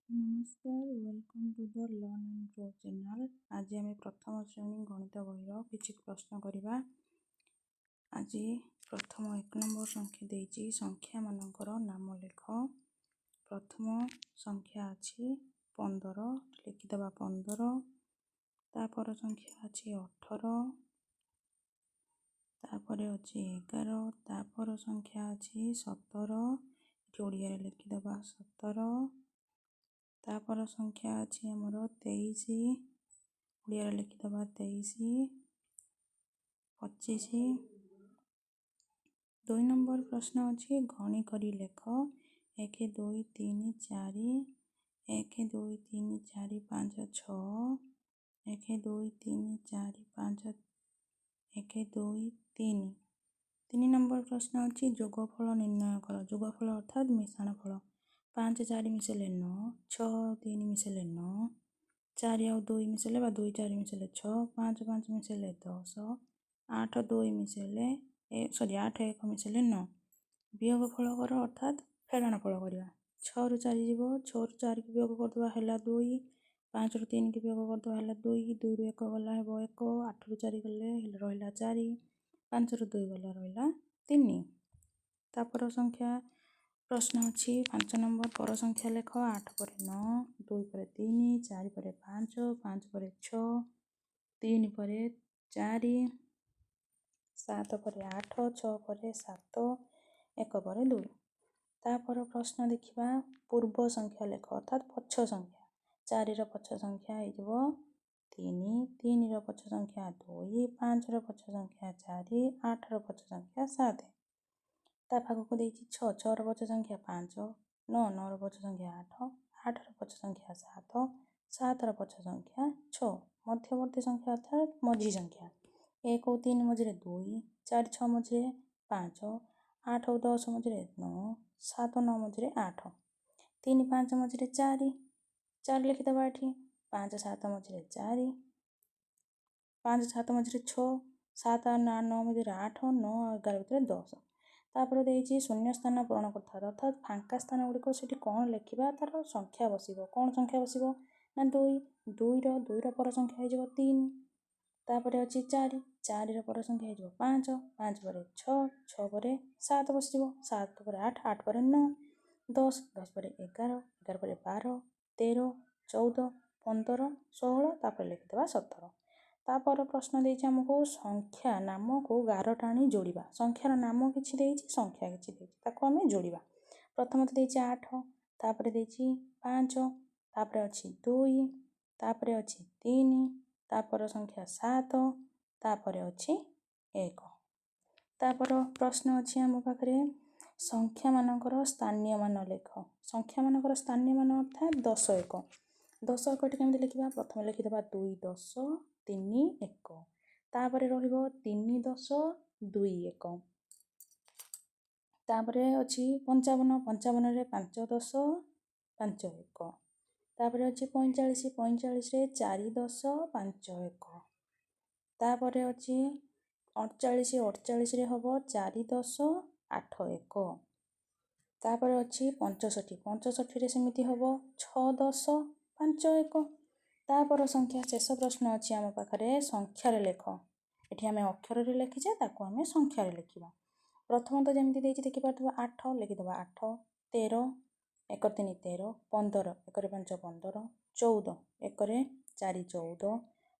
नमस्कार welcome to the learn and grow channel. आज आम प्रथम श्रेणी गणित बहिर किसी प्रश्न करवा। आज प्रथम 1 नंबर संख्या देती संख्या मानकर नाम लेख। प्रथम संख्या अच्छी 15 लिखिदे 15। तापर संख्या अच्छी 18। तापर अच्छी 11। तापर संख्या अच्छी 17। ओडिया लिखिदे 17। तापर संख्या अच्छी आमर 23। ओडिया लिखिदे 23। 25। 2 नंबर प्रश्न अच्छी गणी करी लेख 1 2 3 4 1 2 3 4 5 6 1 2 3 4 5 1 2 3। 3 नंबर प्रश्न अच्छी जोगफल निर्णय कर। जोगफल अर्थात मिश्रण फल। 5 4 मिसेले 9 6 3 मिसेले 9 4 और 2 मिसेले 2 4 मिसेले 6 5 5 मिसेले 10 8 2 मिसेले 8 1 मिसेले 9। वियोग फल कर अर्थात फेड़ाण फल करवा। 6 रु 4 जीव 6 रु 4 की वियोग करदे है 2 5 रु 3 की वियोग करदे है 2 2 रु 1 गला है 1 8 रु 4 गले रहा 4 5 रु 2 गला रहा 3। तापर संख्या प्रश्न अच्छी 5 नंबर पर संख्या लेख 8 पर 9 2 पर 3 4 पर 5 5 पर 6 3 पर 4 7 पर 8 6 पर 7 1 पर 2। तापर प्रश्न देखा पूर्व संख्या लेख अर्थात पक्ष संख्या। 4 रो पक्ष संख्या हो 3 3 रो पक्ष संख्या 2 5 रो पक्ष संख्या 4 8 रो पक्ष संख्या 7। ता पाखक देती 6 6 रो पक्ष संख्या 5 9 9 रो पक्ष संख्या 8 8 रो पक्ष संख्या 7 7 रो पक्ष संख्या 6। मध्यवर्ती संख्या अर्थात मझी संख्या 1 और 3 मझे 2 4 6 मझे 5 8 और 10 मझे 9 7 9 मझे 8 3 5 मझे 4 4 लिखिदे ये 5 7 मझे 4 5 7 मझे 6 7 9 मझे 8 9 11 भितर 10। तापर देती शून्य स्थान पूरण करता अर्थात फांका स्थान गुड़िक से कौन लिखा तार संख्या बस कौन संख्या बस ना 2 2 रो पर संख्या हो 3। तापर अच्छी 4 4 रो पर संख्या हो 5 5 पर 6 6 पर 7 बस 7 पर 8 8 पर 9 10 10 पर 11 11 पर 12 13 14 15 16 तापर लिखिदे 17। तापर प्रश्न देती आमको संख्या नाम को गार टाणी जोड़ा। संख्यार नाम किसी देती संख्या किसी देती आम जोड़ा। प्रथम तो देती 8 तापर देती 5 तापर अच्छी 2 तापर अच्छी 3 तापर संख्या 7 तापर अच्छी 1। तापर प्रश्न अच्छी आम पाखे संख्या मानकर स्थानीय मान लेख। संख्या मानकर स्थानीय मान अर्थात 10 1 10 1 केमती लिखा प्रथम लिखिदे 2 10 3 1 तापर रहिबो 3 10 2 1 तापर अच्छी 55 55 रे 5 10 5 1 तापर अच्छी 45 45 रे 4 10 5 1 तापर अच्छी 48 48 रे हबो 4 10 8 1 तापर अच्छी 65 65 रे सेमिति हबो 6 10 5 1। तापर संख्या शेष प्रश्न अच्छी आम पाखे संख्यार लेख। ये आम अक्षर लिखीचे ताको आम संख्यार लिखा। प्रथम तो जमी देखिपार 8 लिखिदे 8 13 1 3 13 15 1 5 15 14 1 4 14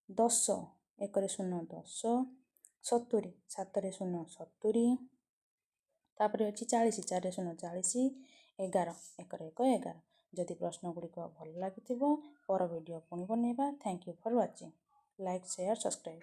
10 1 0 10 70 7 0 70 तापर अच्छी 40 4 0 40 11 1 1 11। जदि प्रश्न गुड़िक भल लगी पर वीडियो पुणी बनइबा। Thank you for watching. Like share subscribe.